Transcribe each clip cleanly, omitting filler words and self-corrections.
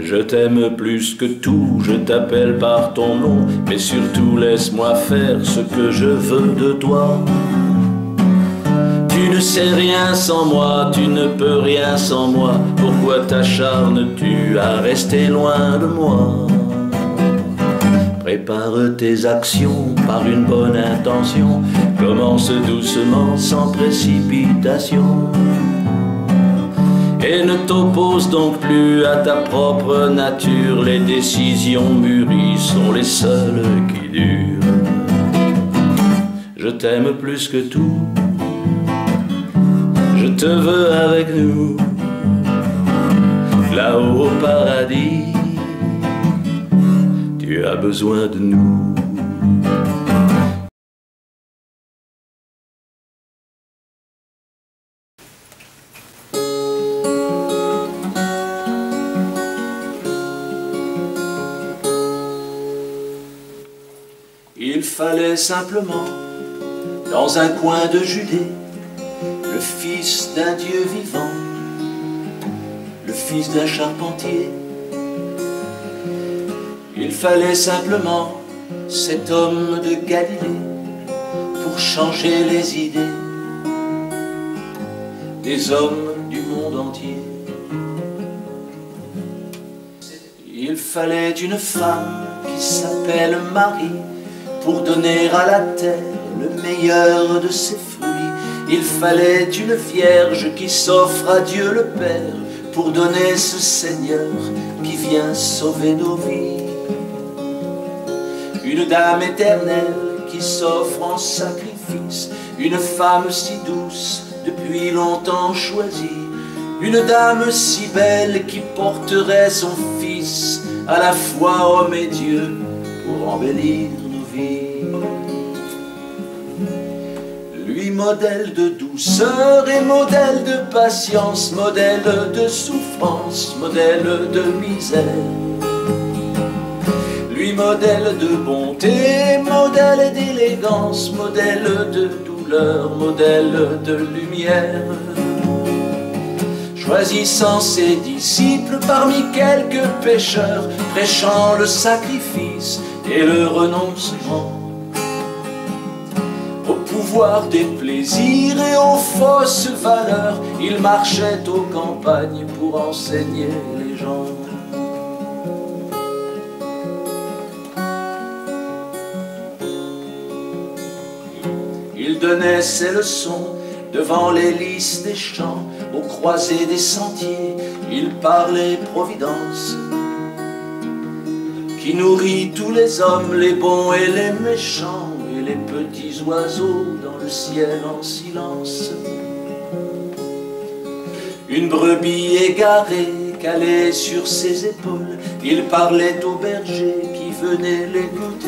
Je t'aime plus que tout, je t'appelle par ton nom, mais surtout laisse-moi faire ce que je veux de toi. Tu ne sais rien sans moi, tu ne peux rien sans moi, pourquoi t'acharnes-tu à rester loin de moi? Prépare tes actions par une bonne intention, commence doucement sans précipitation. Et ne t'oppose donc plus à ta propre nature, les décisions mûries sont les seules qui durent. Je t'aime plus que tout, je te veux avec nous, là-haut au paradis, tu as besoin de nous. Il fallait simplement, dans un coin de Judée, le fils d'un Dieu vivant, le fils d'un charpentier. Il fallait simplement cet homme de Galilée pour changer les idées des hommes du monde entier. Il fallait une femme qui s'appelle Marie pour donner à la terre le meilleur de ses fruits. Il fallait une vierge qui s'offre à Dieu le Père pour donner ce Seigneur qui vient sauver nos vies. Une dame éternelle qui s'offre en sacrifice, une femme si douce depuis longtemps choisie, une dame si belle qui porterait son fils à la fois homme et Dieu pour embellir nos vies. Lui, modèle de douceur et modèle de patience, modèle de souffrance, modèle de misère. Lui, modèle de bonté, modèle d'élégance, modèle de douleur, modèle de lumière. Choisissant ses disciples parmi quelques pécheurs, prêchant le sacrifice et le renoncement, au pouvoir des plaisirs et aux fausses valeurs, il marchait aux campagnes pour enseigner les gens. Il donnait ses leçons devant les lys des champs, aux croisées des sentiers, il parlait providence, qui nourrit tous les hommes, les bons et les méchants, et les petits oiseaux dans le ciel en silence. Une brebis égarée calée sur ses épaules, il parlait aux bergers qui venaient l'écouter.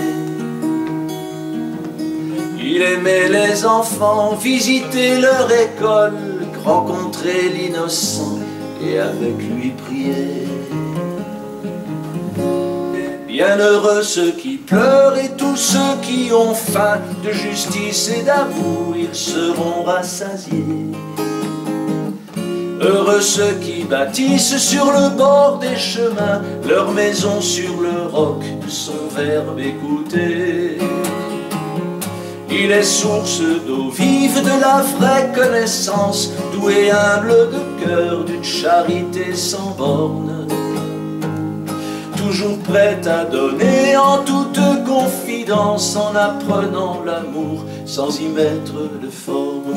Il aimait les enfants, visiter leur école, rencontrer l'innocent et avec lui prier. Bienheureux ceux qui pleurent et tous ceux qui ont faim de justice et d'amour, ils seront rassasiés. Heureux ceux qui bâtissent sur le bord des chemins leur maison sur le roc de son verbe écouté. Il est source d'eau vive, de la vraie connaissance, doux et humble de cœur, d'une charité sans borne. Toujours prêt à donner en toute confidence, en apprenant l'amour sans y mettre de forme.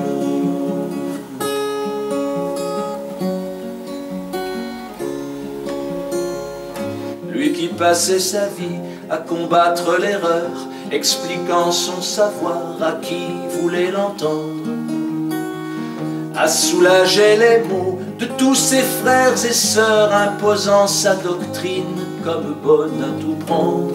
Lui qui passait sa vie à combattre l'erreur, expliquant son savoir à qui voulait l'entendre, à soulager les maux de tous ses frères et sœurs, imposant sa doctrine comme bonne à tout prendre.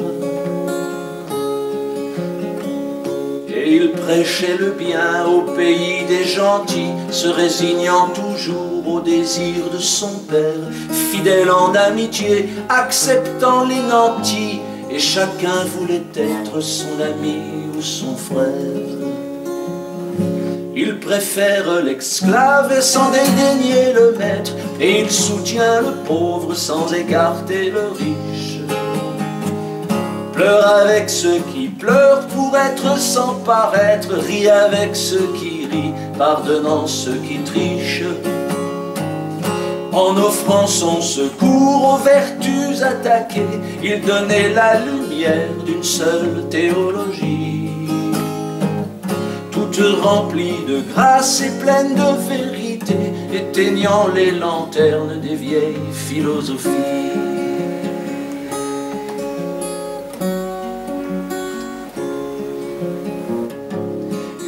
Et il prêchait le bien au pays des gentils, se résignant toujours au désir de son père, fidèle en amitié, acceptant les nantis, et chacun voulait être son ami ou son frère. Il préfère l'esclave sans dédaigner le maître, et il soutient le pauvre sans écarter le riche. Pleure avec ceux qui pleurent pour être sans paraître, rit avec ceux qui rient, pardonnant ceux qui trichent. En offrant son secours aux vertus attaquées, il donnait la lumière d'une seule théologie, toute remplie de grâce et pleine de vérité, éteignant les lanternes des vieilles philosophies.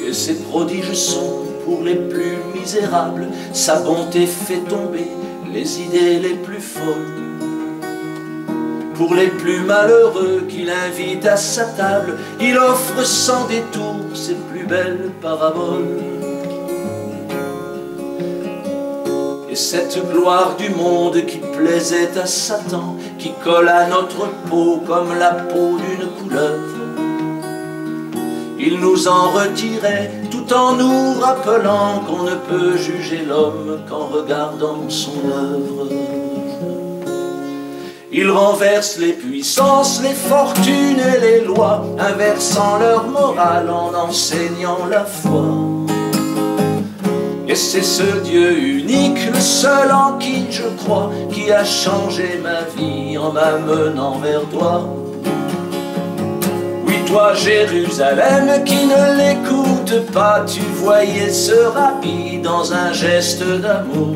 Et ses prodiges sont pour les plus misérables, sa bonté fait tomber les idées les plus folles. Pour les plus malheureux qu'il invite à sa table, il offre sans détour ses plus belles paraboles. Et cette gloire du monde qui plaisait à Satan, qui colle à notre peau comme la peau d'une couleuvre, il nous en retirait tout en nous rappelant qu'on ne peut juger l'homme qu'en regardant son œuvre. Il renverse les puissances, les fortunes et les lois, inversant leur morale en enseignant la foi. Et c'est ce Dieu unique, le seul en qui je crois, qui a changé ma vie en m'amenant vers toi. Toi, Jérusalem, qui ne l'écoute pas, tu voyais ce rabbi dans un geste d'amour,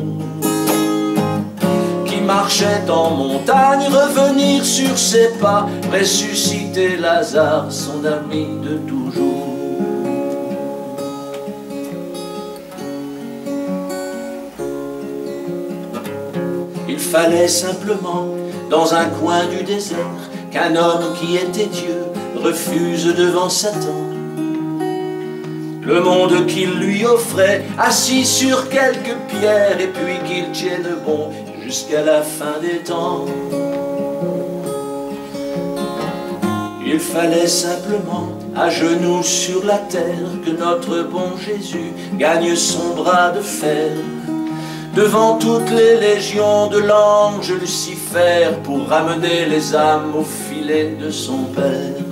qui marchait en montagne, revenir sur ses pas, ressusciter Lazare, son ami de toujours. Il fallait simplement, dans un coin du désert, qu'un homme qui était Dieu refuse devant Satan le monde qu'il lui offrait, assis sur quelques pierres, et puis qu'il tienne bon jusqu'à la fin des temps. Il fallait simplement, à genoux sur la terre, que notre bon Jésus gagne son bras de fer devant toutes les légions de l'ange Lucifer, pour ramener les âmes au filet de son Père.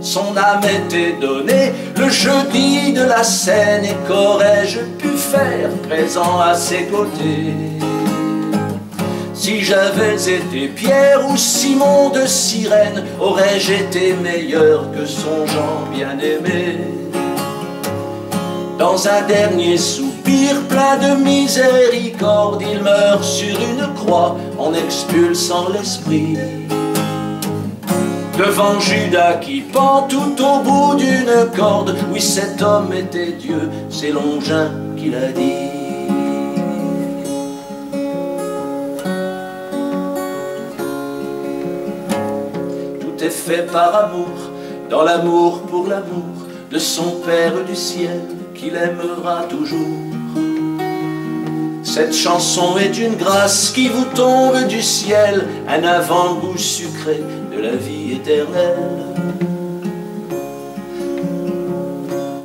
Son âme était donnée le jeudi de la scène, et qu'aurais-je pu faire présent à ses côtés si j'avais été Pierre ou Simon de Cyrène? Aurais-je été meilleur que son Jean bien-aimé? Dans un dernier soupir plein de miséricorde, il meurt sur une croix en expulsant l'esprit. Devant Judas qui pend tout au bout d'une corde, oui, cet homme était Dieu, c'est Longin qui l'a dit. Tout est fait par amour, dans l'amour pour l'amour de son Père du ciel, qu'il aimera toujours. Cette chanson est une grâce qui vous tombe du ciel, un avant-goût sucré de la vie éternelle.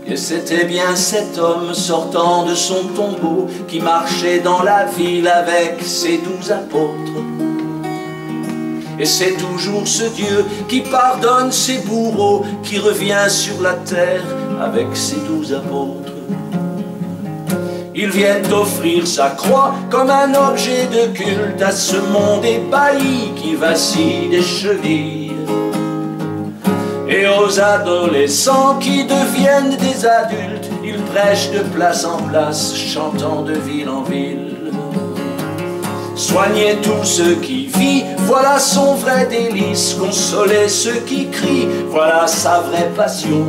Et c'était bien cet homme sortant de son tombeau qui marchait dans la ville avec ses 12 apôtres. Et c'est toujours ce Dieu qui pardonne ses bourreaux, qui revient sur la terre avec ses 12 apôtres. Ils viennent offrir sa croix comme un objet de culte à ce monde ébahi qui vacille des chevilles. Et aux adolescents qui deviennent des adultes, ils prêchent de place en place, chantant de ville en ville. Soignez tous ceux qui vivent, voilà son vrai délice. Consolez ceux qui crient, voilà sa vraie passion.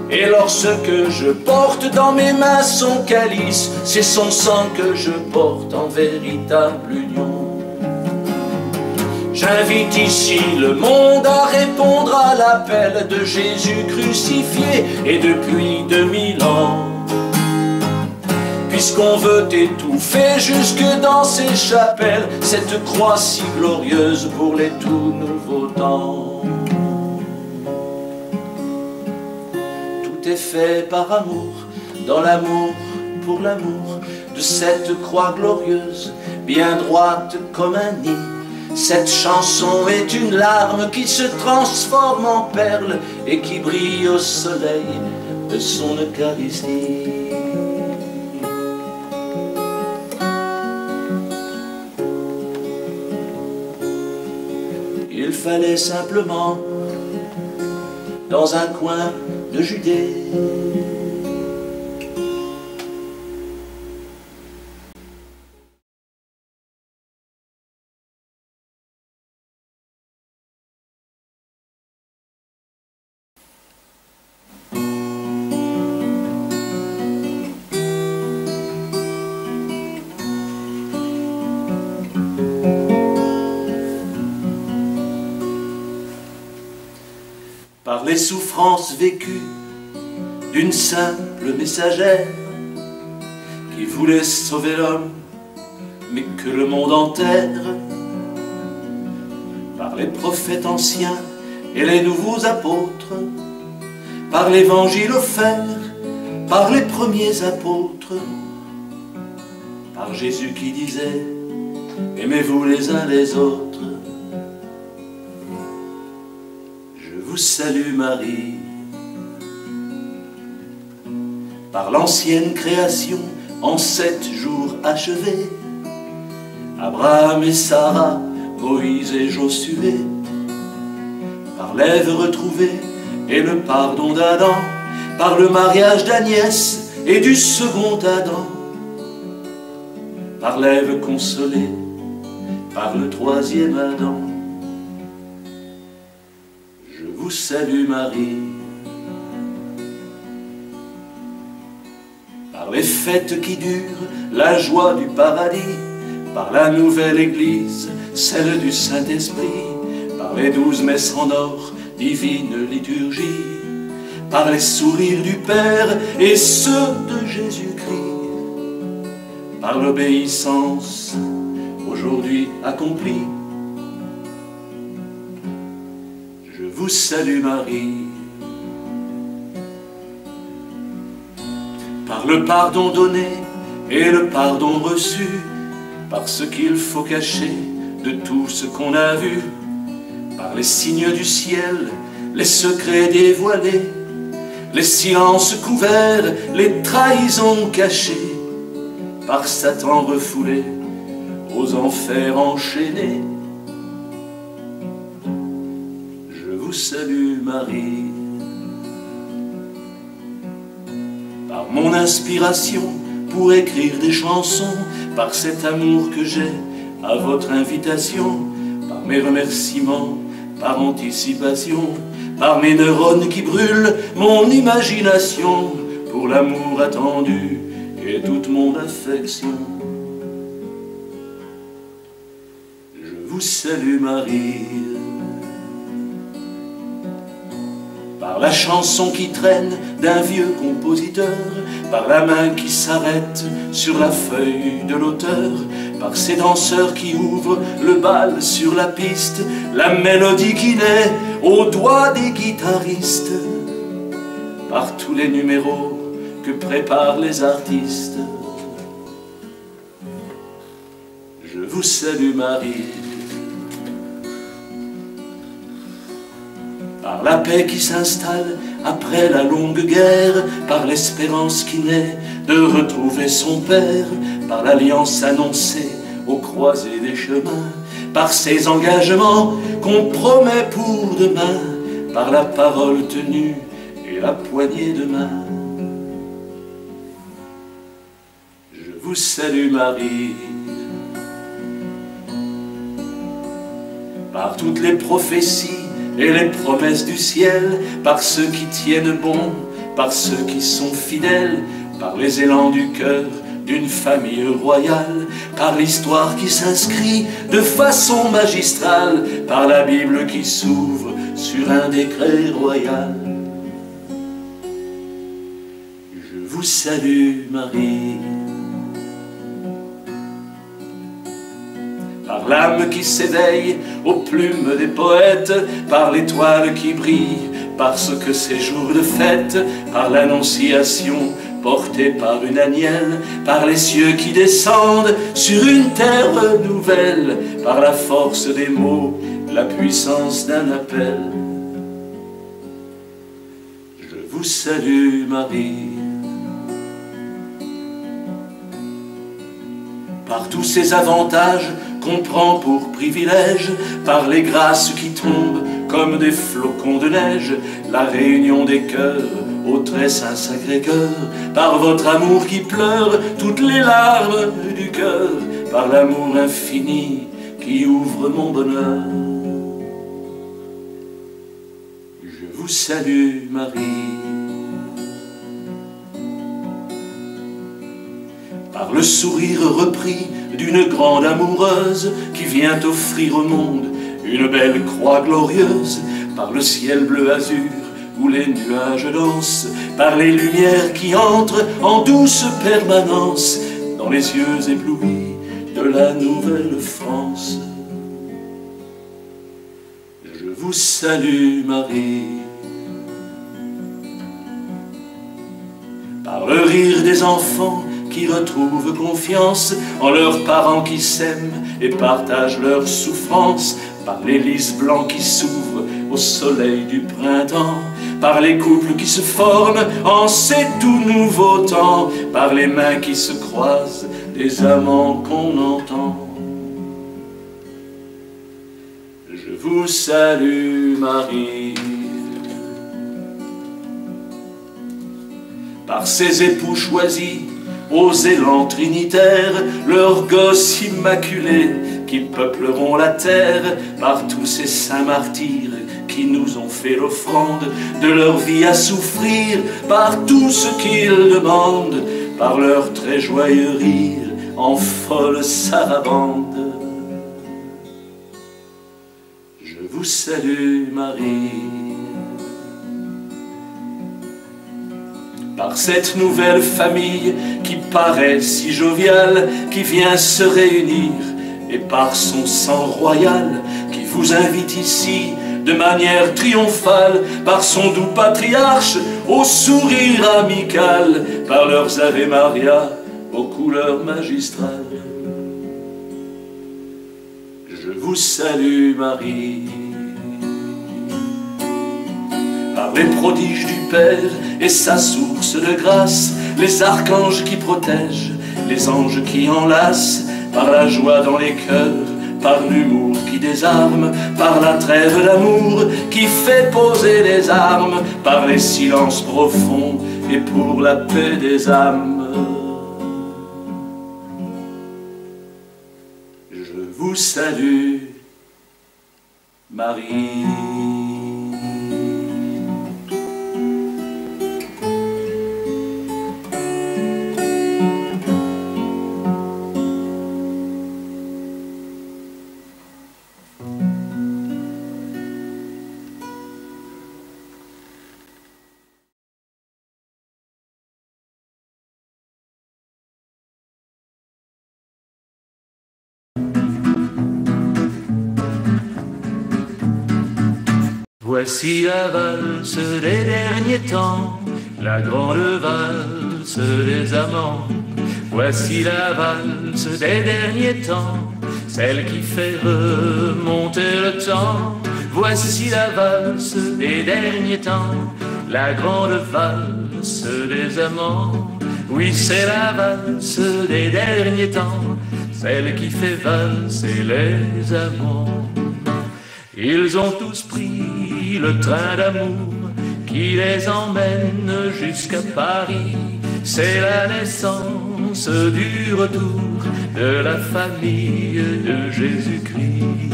Et lorsque je porte dans mes mains son calice, c'est son sang que je porte en véritable union. J'invite ici le monde à répondre à l'appel de Jésus crucifié, et depuis 2000 ans, puisqu'on veut étouffer jusque dans ces chapelles cette croix si glorieuse pour les tout nouveaux temps. est fait par amour, dans l'amour pour l'amour, de cette croix glorieuse, bien droite comme un nid. Cette chanson est une larme qui se transforme en perle et qui brille au soleil de son Eucharistie. Il fallait simplement, dans un coin de Judée, par les souffrances vécues d'une simple messagère qui voulait sauver l'homme, mais que le monde enterre, par les prophètes anciens et les nouveaux apôtres, par l'évangile offert, par les premiers apôtres, par Jésus qui disait « Aimez-vous les uns les autres ». Salue Marie, par l'ancienne création en 7 jours achevés, Abraham et Sarah, Moïse et Josué, par l'Ève retrouvée et le pardon d'Adam, par le mariage d'Agnès et du second Adam, par l'Ève consolée, par le troisième Adam. Salue Marie, par les fêtes qui durent, la joie du paradis, par la nouvelle Église, celle du Saint-Esprit, par les 12 messes en or, divine liturgie, par les sourires du Père et ceux de Jésus-Christ, par l'obéissance aujourd'hui accomplie. Vous salue Marie, par le pardon donné et le pardon reçu, par ce qu'il faut cacher de tout ce qu'on a vu, par les signes du ciel, les secrets dévoilés, les silences couverts, les trahisons cachées, par Satan refoulé, aux enfers enchaînés. Salue Marie, par mon inspiration pour écrire des chansons, par cet amour que j'ai à votre invitation, par mes remerciements, par anticipation, par mes neurones qui brûlent mon imagination, pour l'amour attendu et toute mon affection. Je vous salue Marie, par la chanson qui traîne d'un vieux compositeur, par la main qui s'arrête sur la feuille de l'auteur, par ces danseurs qui ouvrent le bal sur la piste, la mélodie qui naît aux doigts des guitaristes, par tous les numéros que préparent les artistes. Je vous salue Marie, par la paix qui s'installe après la longue guerre, par l'espérance qui naît de retrouver son Père, par l'alliance annoncée aux croisées des chemins, par ces engagements qu'on promet pour demain, par la parole tenue et la poignée de main. Je vous salue Marie, par toutes les prophéties et les promesses du ciel, par ceux qui tiennent bon, par ceux qui sont fidèles, par les élans du cœur d'une famille royale, par l'histoire qui s'inscrit de façon magistrale, par la Bible qui s'ouvre sur un décret royal. Je vous salue Marie, par l'âme qui s'éveille aux plumes des poètes, par l'étoile qui brille parce que ces jours de fête, par l'annonciation portée par une agnelle, par les cieux qui descendent sur une terre nouvelle, par la force des mots, la puissance d'un appel. Je vous salue Marie. Par tous ces avantages qu'on prend pour privilèges, par les grâces qui tombent comme des flocons de neige, la réunion des cœurs au très saint Sacré-Cœur, par votre amour qui pleure toutes les larmes du cœur, par l'amour infini qui ouvre mon bonheur. Je vous salue Marie. Par le sourire repris d'une grande amoureuse qui vient offrir au monde une belle croix glorieuse, par le ciel bleu azur où les nuages dansent, par les lumières qui entrent en douce permanence dans les yeux éblouis de la Nouvelle-France. Je vous salue Marie. Par le rire des enfants qui retrouvent confiance en leurs parents qui s'aiment et partagent leurs souffrances, par les lys blancs qui s'ouvrent au soleil du printemps, par les couples qui se forment en ces tout nouveaux temps, par les mains qui se croisent, des amants qu'on entend. Je vous salue Marie. Par ces époux choisis aux élans trinitaires, leurs gosses immaculés qui peupleront la terre, par tous ces saints martyrs qui nous ont fait l'offrande de leur vie à souffrir, par tout ce qu'ils demandent, par leur très joyeux rire en folle sarabande. Je vous salue Marie. Par cette nouvelle famille qui paraît si joviale, qui vient se réunir, et par son sang royal qui vous invite ici de manière triomphale, par son doux patriarche au sourire amical, par leurs Ave Maria aux couleurs magistrales. Je vous salue Marie. Par les prodiges du Père et sa source de grâce, les archanges qui protègent, les anges qui enlacent, par la joie dans les cœurs, par l'humour qui désarme, par la trêve d'amour qui fait poser les armes, par les silences profonds et pour la paix des âmes. Je vous salue Marie. Voici la valse des derniers temps, la grande valse des amants. Voici la valse des derniers temps, celle qui fait remonter le temps. Voici la valse des derniers temps, la grande valse des amants. Oui, c'est la valse des derniers temps, celle qui fait valser les amants. Ils ont tous pris le train d'amour qui les emmène jusqu'à Paris. C'est la naissance du retour de la famille de Jésus-Christ.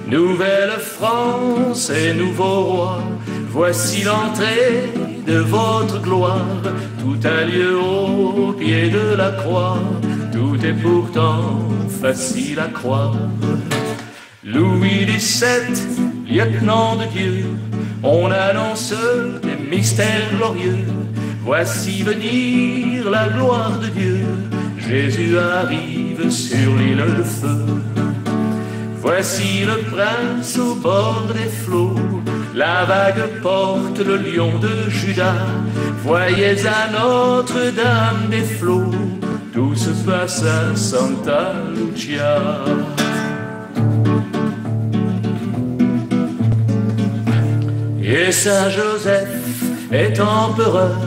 Nouvelle France et nouveau roi, voici l'entrée de votre gloire. Tout a lieu au pied de la croix, tout est pourtant facile à croire. Louis XVII, lieutenant de Dieu, on annonce des mystères glorieux. Voici venir la gloire de Dieu, Jésus arrive sur l'île de feu. Voici le prince au bord des flots, la vague porte le lion de Juda. Voyez à Notre-Dame des flots, tout se passe à Santa Lucia. Et Saint Joseph est empereur,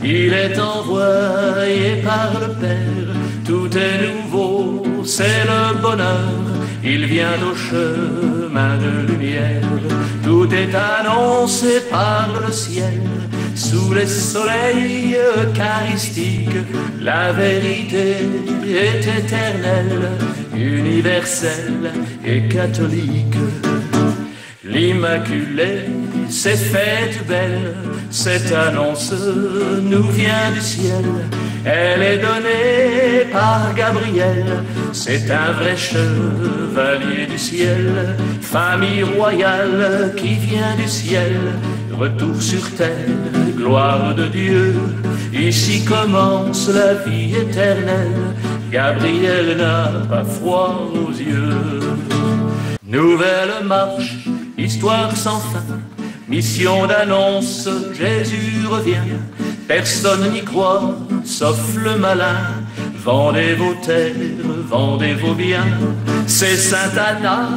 il est envoyé par le Père. Tout est nouveau, c'est le bonheur, il vient au chemin de lumière. Tout est annoncé par le ciel, sous les soleils eucharistiques. La vérité est éternelle, universelle et catholique. L'Immaculée s'est faite belle, cette annonce nous vient du ciel. Elle est donnée par Gabriel, c'est un vrai chevalier du ciel. Famille royale qui vient du ciel, retour sur terre, gloire de Dieu. Ici commence la vie éternelle, Gabriel n'a pas froid aux yeux. Nouvelle marche, histoire sans fin, mission d'annonce, Jésus revient. Personne n'y croit, sauf le malin. Vendez vos terres, vendez vos biens. C'est Sainte Anna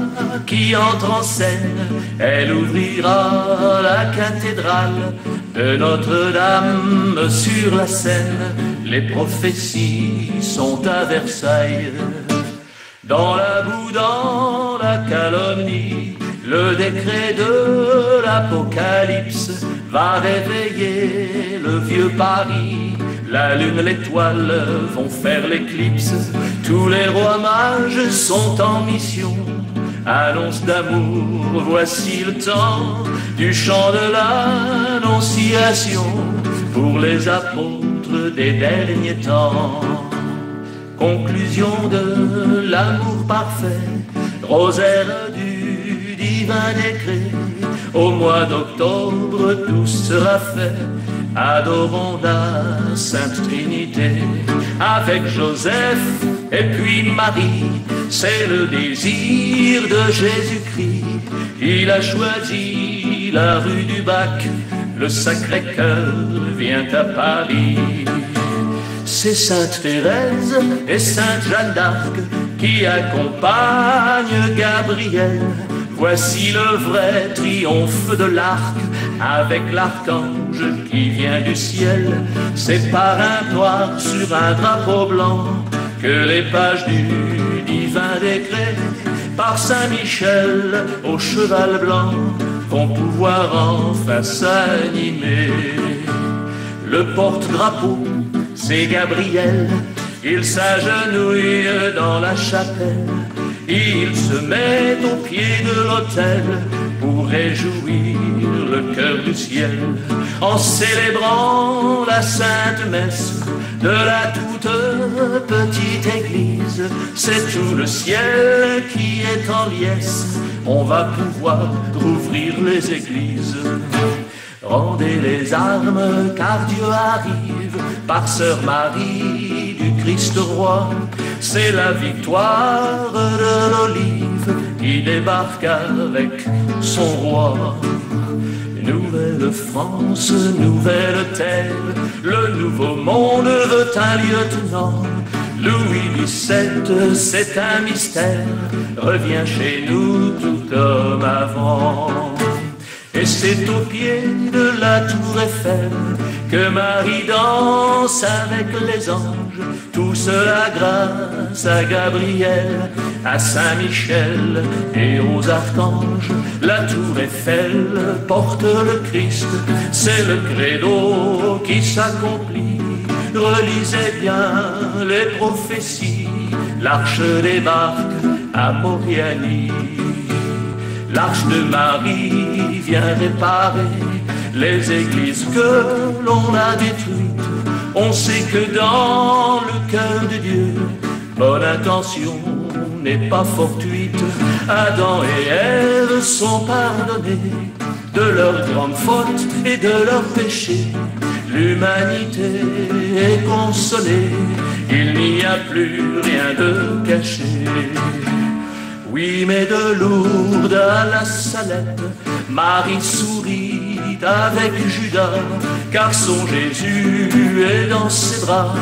qui entre en scène. Elle ouvrira la cathédrale de Notre-Dame sur la Seine. Les prophéties sont à Versailles. Dans la boue, dans la calomnie, le décret de l'Apocalypse va réveiller le vieux Paris. La lune, l'étoile vont faire l'éclipse. Tous les rois mages sont en mission. Annonce d'amour, voici le temps du chant de l'Annonciation pour les apôtres des derniers temps. Conclusion de l'amour parfait, rosaire du divin décret. Au mois d'octobre tout sera fait, adorons la Sainte Trinité. Avec Joseph et puis Marie, c'est le désir de Jésus-Christ. Il a choisi la rue du Bac, le Sacré-Cœur vient à Paris. C'est Sainte Thérèse et Sainte Jeanne d'Arc qui accompagnent Gabriel. Voici le vrai triomphe de l'arc, avec l'archange qui vient du ciel. C'est par un noir sur un drapeau blanc que les pages du divin décret, par Saint-Michel au cheval blanc, vont pouvoir enfin s'animer. Le porte-drapeau, c'est Gabriel, il s'agenouille dans la chapelle. Il se met au pied de l'autel pour réjouir le cœur du ciel, en célébrant la sainte messe de la toute petite église. C'est tout le ciel qui est en liesse, on va pouvoir rouvrir les églises. Rendez les armes car Dieu arrive, par Sœur Marie du Christ roi. C'est la victoire de l'olive qui débarque avec son roi. Nouvelle France, nouvelle terre, le nouveau monde veut un lieutenant. Louis XVII, c'est un mystère, revient chez nous tout comme avant. Et c'est au pied de la tour Eiffel que Marie danse avec les anges. Tout cela grâce à Gabriel, à Saint-Michel et aux archanges. La tour Eiffel porte le Christ, c'est le credo qui s'accomplit. Relisez bien les prophéties, l'arche débarque à Moriani. L'arche de Marie vient réparer les églises que l'on a détruites. On sait que dans le cœur de Dieu, bonne intention n'est pas fortuite. Adam et Ève sont pardonnés de leurs grandes fautes et de leurs péchés. L'humanité est consolée, il n'y a plus rien de caché. Oui, mais de Lourdes à la Salette, Marie sourit avec Judas, car son Jésus est dans ses bras.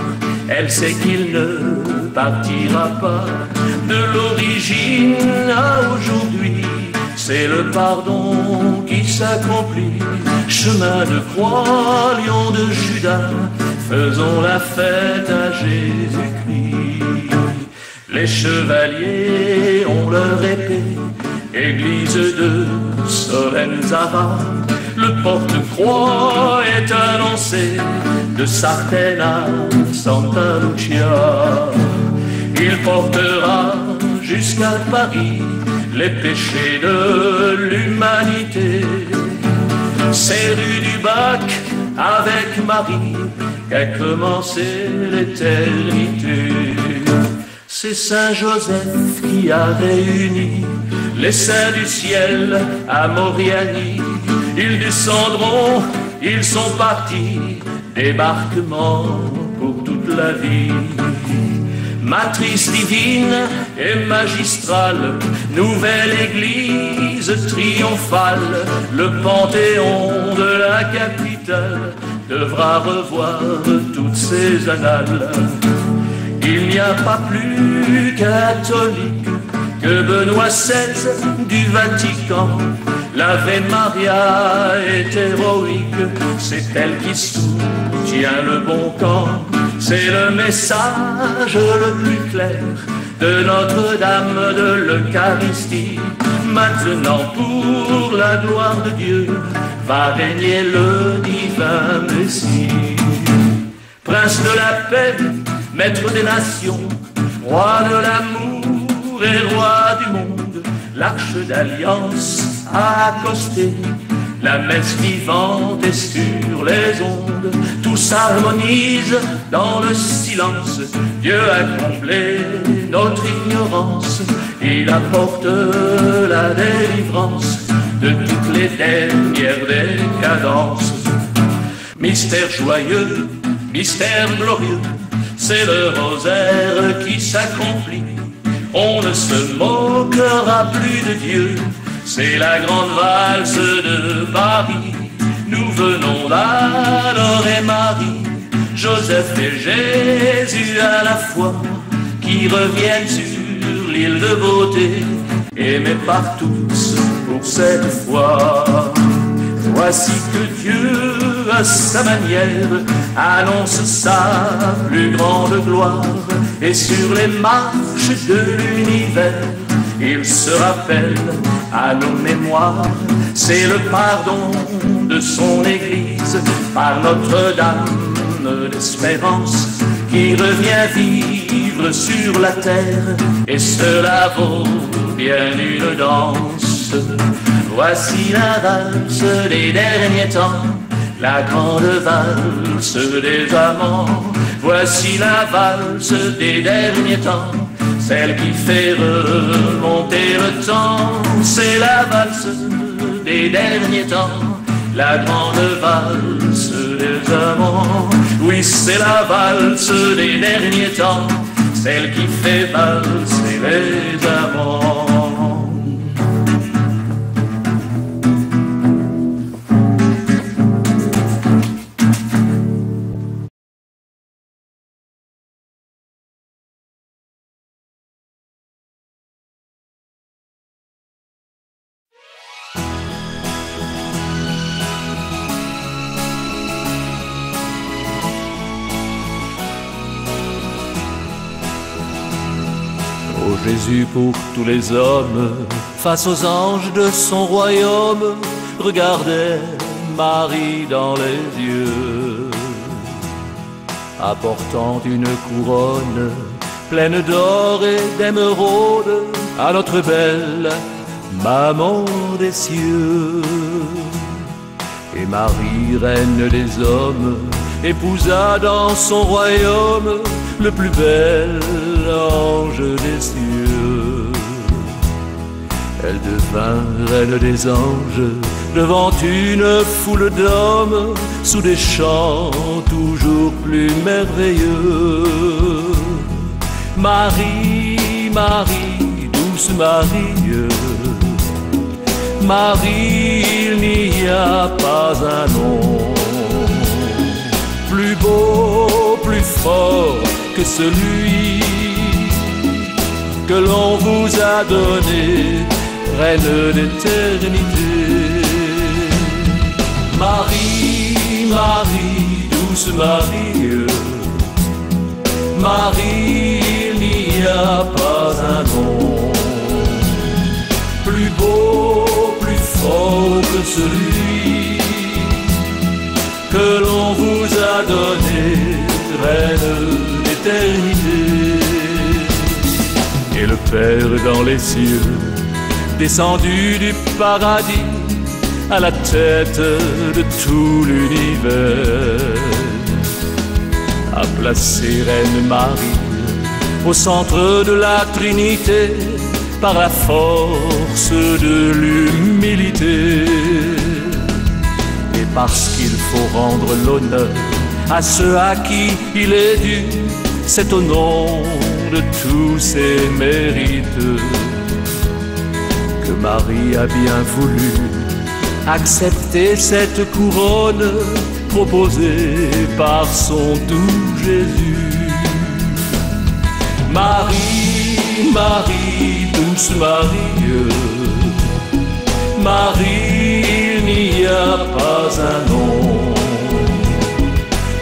Elle sait qu'il ne partira pas. De l'origine à aujourd'hui, c'est le pardon qui s'accomplit. Chemin de croix, lion de Judas, faisons la fête à Jésus-Christ. Les chevaliers ont leur épée, église de Solenzara. Le porte-croix est annoncé de Sartène à Santa Lucia. Il portera jusqu'à Paris les péchés de l'humanité. C'est rue du Bac avec Marie qu'a commencé l'éternité. C'est Saint Joseph qui a réuni les saints du ciel à Moriani. Ils descendront, ils sont partis, débarquement pour toute la vie. Matrice divine et magistrale, nouvelle église triomphale, le panthéon de la capitale devra revoir toutes ses annales. Il n'y a pas plus catholique que Benoît XVI du Vatican. L'Ave Maria est héroïque, c'est elle qui soutient le bon camp. C'est le message le plus clair de Notre-Dame de l'Eucharistie. Maintenant pour la gloire de Dieu va régner le divin Messie. Prince de la paix, maître des nations, roi de l'amour et roi du monde, l'arche d'alliance a accosté, la messe vivante est sur les ondes. Tout s'harmonise dans le silence, Dieu a comblé notre ignorance, il apporte la délivrance de toutes les dernières décadences. Mystère joyeux, mystère glorieux, c'est le rosaire qui s'accomplit. On ne se moquera plus de Dieu, c'est la grande valse de Paris. Nous venons d'adorer Marie, Joseph et Jésus à la fois, qui reviennent sur l'île de beauté, aimés par tous pour cette fois. Voici que Dieu, à sa manière, annonce sa plus grande gloire, et sur les marches de l'univers, il se rappelle à nos mémoires. C'est le pardon de son Église par Notre-Dame d'Espérance qui revient vivre sur la terre, et cela vaut bien une danse. Voici la valse des derniers temps, la grande valse des amants. Voici la valse des derniers temps, celle qui fait remonter le temps. C'est la valse des derniers temps, la grande valse des amants. Oui, c'est la valse des derniers temps, celle qui fait valser les amants. Ô Jésus pour tous les hommes, face aux anges de son royaume, regardait Marie dans les yeux, apportant une couronne pleine d'or et d'émeraude à notre belle maman des cieux. Et Marie, reine des hommes, épousa dans son royaume le plus bel ange des cieux. Elle devint reine des anges devant une foule d'hommes, sous des chants toujours plus merveilleux. Marie, Marie, douce Marie, Marie, il n'y a pas un nom plus beau, plus fort que celui que l'on vous a donné, reine d'éternité. Marie, Marie, douce Marie, Marie, il n'y a pas un nom plus beau, plus fort que celui que l'on vous a donné, reine d'éternité. Et le Père dans les cieux, descendu du paradis, à la tête de tout l'univers, a placé Reine Marie au centre de la Trinité par la force de l'humilité. Et parce qu'il faut rendre l'honneur à ceux à qui il est dû, c'est au nom de tous ses mérites que Marie a bien voulu accepter cette couronne proposée par son doux Jésus. Marie, Marie, douce Marie, Marie, il n'y a pas un nom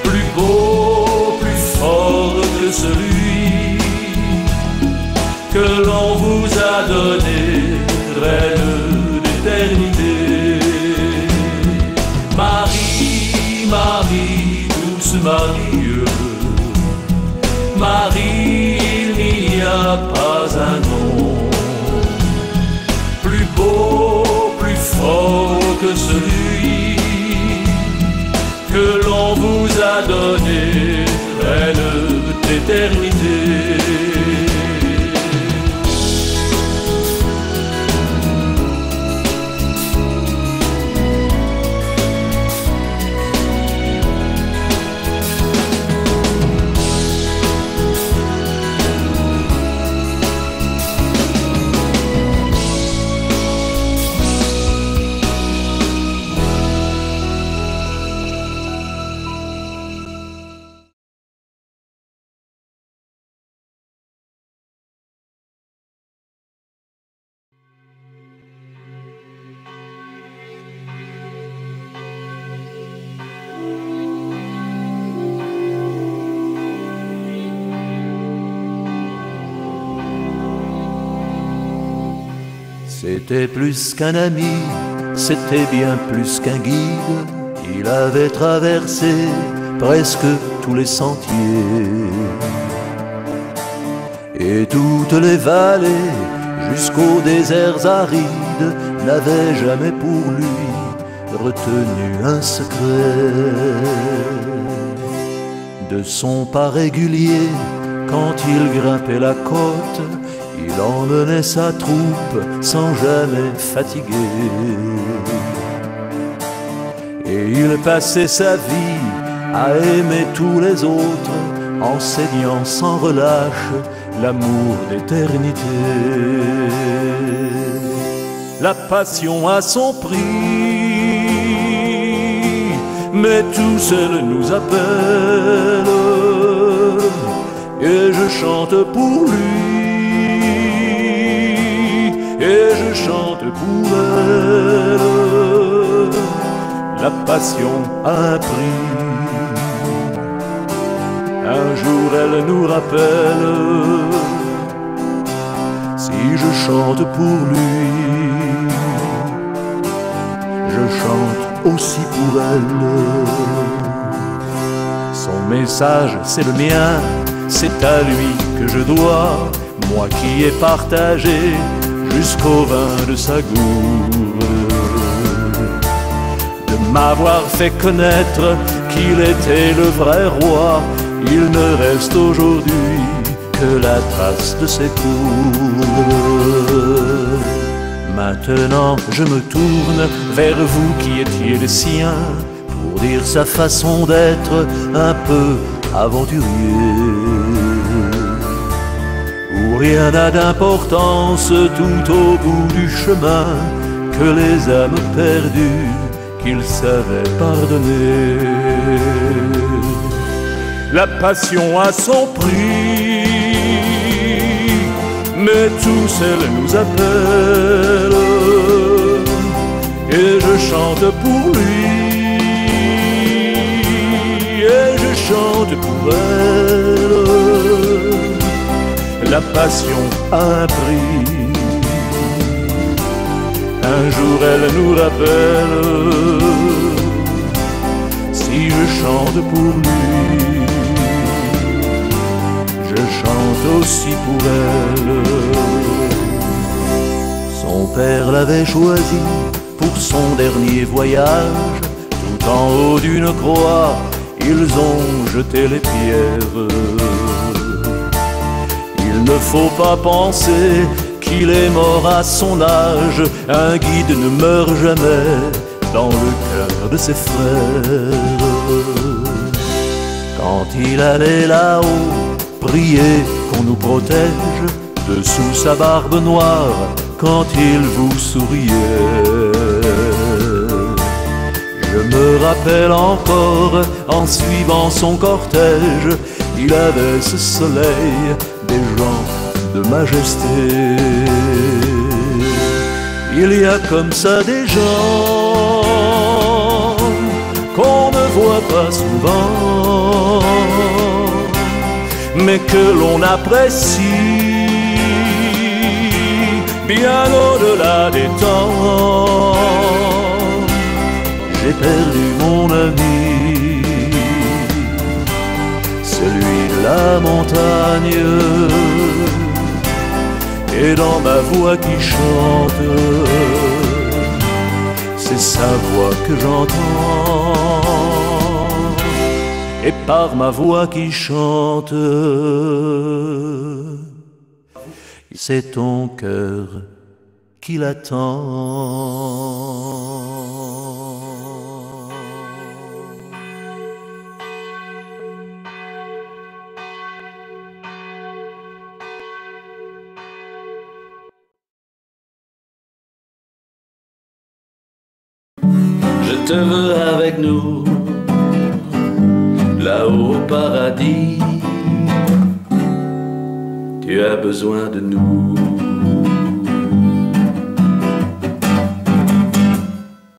plus beau, plus fort que celui que l'on vous a donné, reine d'éternité. Marie, Marie, douce Marie, Marie, il n'y a pas un nom plus beau, plus fort que celui que l'on vous a donné, reine d'éternité. C'était plus qu'un ami, c'était bien plus qu'un guide. Il avait traversé presque tous les sentiers et toutes les vallées jusqu'aux déserts arides n'avaient jamais pour lui retenu un secret. De son pas régulier, quand il grimpait la côte, il emmenait sa troupe sans jamais fatiguer. Et il passait sa vie à aimer tous les autres, enseignant sans relâche l'amour d'éternité. La passion a son prix, mais tout seul nous appelle, et je chante pour lui, et je chante pour elle. La passion a un prix, un jour elle nous rappelle. Si je chante pour lui, je chante aussi pour elle. Son message c'est le mien, c'est à lui que je dois, moi qui ai partagé jusqu'au vin de sa gourde, de m'avoir fait connaître qu'il était le vrai roi. Il ne reste aujourd'hui que la trace de ses cours. Maintenant je me tourne vers vous qui étiez les siens, pour dire sa façon d'être un peu aventurier. Où rien n'a d'importance tout au bout du chemin que les âmes perdues qu'il savait pardonner. La passion a son prix, mais tous elle nous appelle, et je chante pour lui, et je chante pour elle. La passion a un prix, un jour elle nous rappelle. Si je chante pour lui, je chante aussi pour elle. Son père l'avait choisi pour son dernier voyage. Tout en haut d'une croix, ils ont jeté les pierres. Il ne faut pas penser qu'il est mort à son âge. Un guide ne meurt jamais dans le cœur de ses frères. Quand il allait là-haut prier qu'on nous protège, dessous sa barbe noire, quand il vous souriait, je me rappelle encore, en suivant son cortège, il avait ce soleil des gens de majesté. Il y a comme ça des gens qu'on ne voit pas souvent, mais que l'on apprécie bien au-delà des temps. J'ai perdu mon ami, celui de la montagne, et dans ma voix qui chante, c'est sa voix que j'entends. Et par ma voix qui chante, c'est ton cœur qui l'attend. Je te veux avec nous, là-haut au paradis. Tu as besoin de nous.